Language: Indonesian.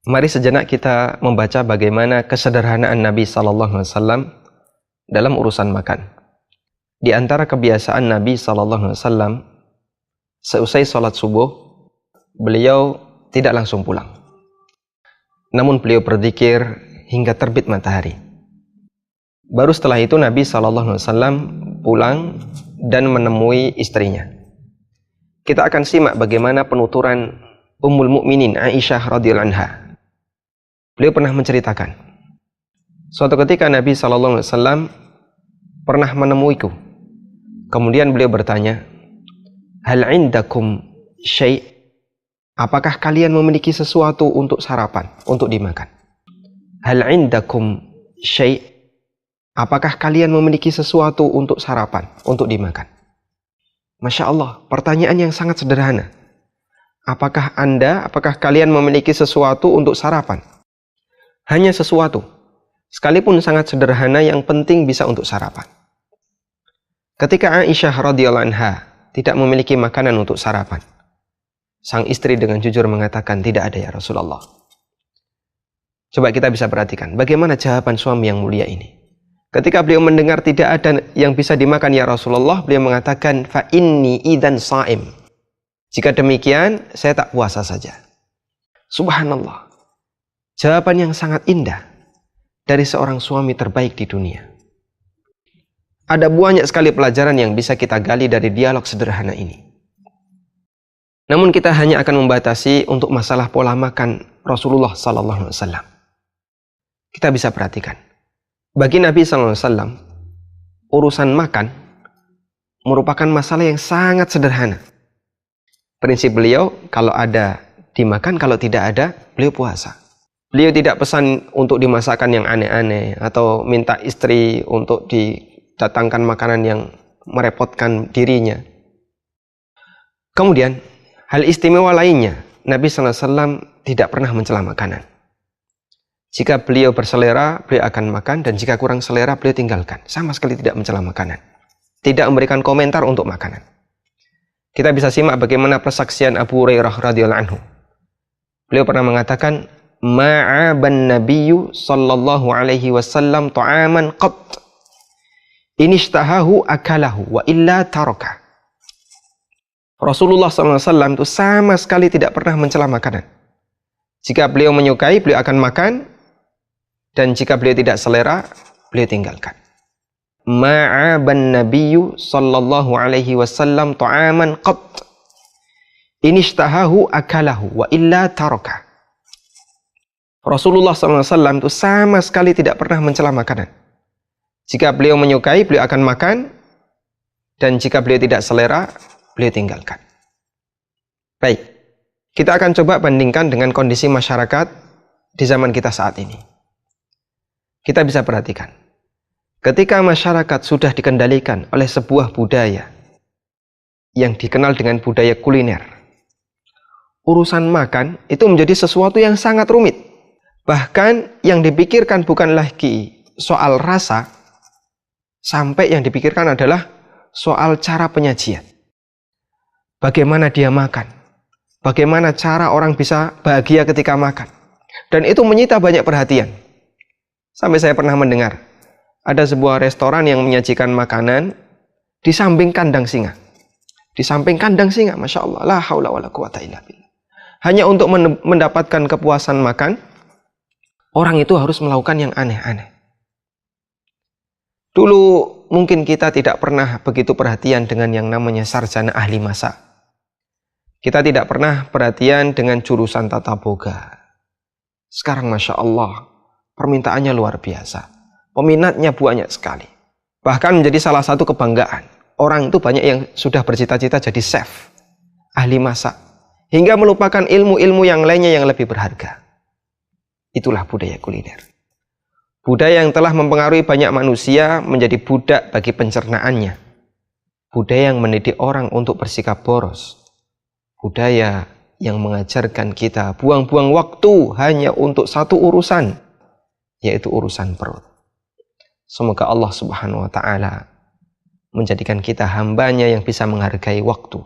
Mari sejenak kita membaca bagaimana kesederhanaan Nabi SAW dalam urusan makan. Di antara kebiasaan Nabi SAW, seusai sholat subuh, beliau tidak langsung pulang. Namun beliau berzikir hingga terbit matahari. Baru setelah itu Nabi SAW pulang dan menemui istrinya. Kita akan simak bagaimana penuturan Ummul Mukminin Aisyah radhiyallahu anha. Beliau pernah menceritakan, suatu ketika Nabi SAW pernah menemuiku. Kemudian beliau bertanya, hal indakum syai'? Apakah kalian memiliki sesuatu untuk sarapan, untuk dimakan? Hal indakum syai'? Apakah kalian memiliki sesuatu untuk sarapan, untuk dimakan? Masya Allah, pertanyaan yang sangat sederhana. Apakah kalian memiliki sesuatu untuk sarapan? Hanya sesuatu, sekalipun sangat sederhana, yang penting bisa untuk sarapan. Ketika Aisyah radhiyallahu anha tidak memiliki makanan untuk sarapan, sang istri dengan jujur mengatakan, tidak ada ya Rasulullah. Coba kita bisa perhatikan bagaimana jawaban suami yang mulia ini. Ketika beliau mendengar tidak ada yang bisa dimakan ya Rasulullah, beliau mengatakan, fa inni idzan shaim. Jika demikian, saya tak puasa saja. Subhanallah. Jawaban yang sangat indah dari seorang suami terbaik di dunia. Ada banyak sekali pelajaran yang bisa kita gali dari dialog sederhana ini. Namun kita hanya akan membatasi untuk masalah pola makan Rasulullah SAW. Kita bisa perhatikan. Bagi Nabi SAW, urusan makan merupakan masalah yang sangat sederhana. Prinsip beliau, kalau ada dimakan, kalau tidak ada, beliau puasa. Beliau tidak pesan untuk dimasakkan yang aneh-aneh atau minta istri untuk didatangkan makanan yang merepotkan dirinya. Kemudian, hal istimewa lainnya, Nabi SAW tidak pernah mencela makanan. Jika beliau berselera, beliau akan makan, dan jika kurang selera, beliau tinggalkan. Sama sekali tidak mencela makanan. Tidak memberikan komentar untuk makanan. Kita bisa simak bagaimana persaksian Abu Hurairah radhiyallahu anhu. Beliau pernah mengatakan, ma'aban nabiyyu sallallahu alaihi wasallam ta'aman qat inishtahahu akalahu wa illa taraka. Rasulullah SAW itu sama sekali tidak pernah mencela makanan. Jika beliau menyukai, beliau akan makan, dan jika beliau tidak selera, beliau tinggalkan. Ma'aban nabiyyu sallallahu alaihi wasallam ta'aman qat inishtahahu akalahu wa illa taraka. Rasulullah SAW itu sama sekali tidak pernah mencela makanan. Jika beliau menyukai, beliau akan makan, dan jika beliau tidak selera, beliau tinggalkan. Baik, kita akan coba bandingkan dengan kondisi masyarakat di zaman kita saat ini. Kita bisa perhatikan, ketika masyarakat sudah dikendalikan oleh sebuah budaya yang dikenal dengan budaya kuliner, urusan makan itu menjadi sesuatu yang sangat rumit. Bahkan yang dipikirkan bukan lagi soal rasa, sampai yang dipikirkan adalah soal cara penyajian. Bagaimana dia makan, bagaimana cara orang bisa bahagia ketika makan. Dan itu menyita banyak perhatian. Sampai saya pernah mendengar, ada sebuah restoran yang menyajikan makanan di samping kandang singa. Di samping kandang singa, Masya Allah, la haula wa la quwata illa billah. Hanya untuk mendapatkan kepuasan makan, orang itu harus melakukan yang aneh-aneh. Dulu mungkin kita tidak pernah begitu perhatian dengan yang namanya sarjana ahli masak. Kita tidak pernah perhatian dengan jurusan tata boga. Sekarang Masya Allah, permintaannya luar biasa. Peminatnya banyak sekali. Bahkan menjadi salah satu kebanggaan. Orang itu banyak yang sudah bercita-cita jadi chef, ahli masak, hingga melupakan ilmu-ilmu yang lainnya yang lebih berharga. Itulah budaya kuliner. Budaya yang telah mempengaruhi banyak manusia menjadi budak bagi pencernaannya. Budaya yang mendidik orang untuk bersikap boros. Budaya yang mengajarkan kita buang-buang waktu hanya untuk satu urusan, yaitu urusan perut. Semoga Allah Subhanahu wa Ta'ala menjadikan kita hambanya yang bisa menghargai waktu.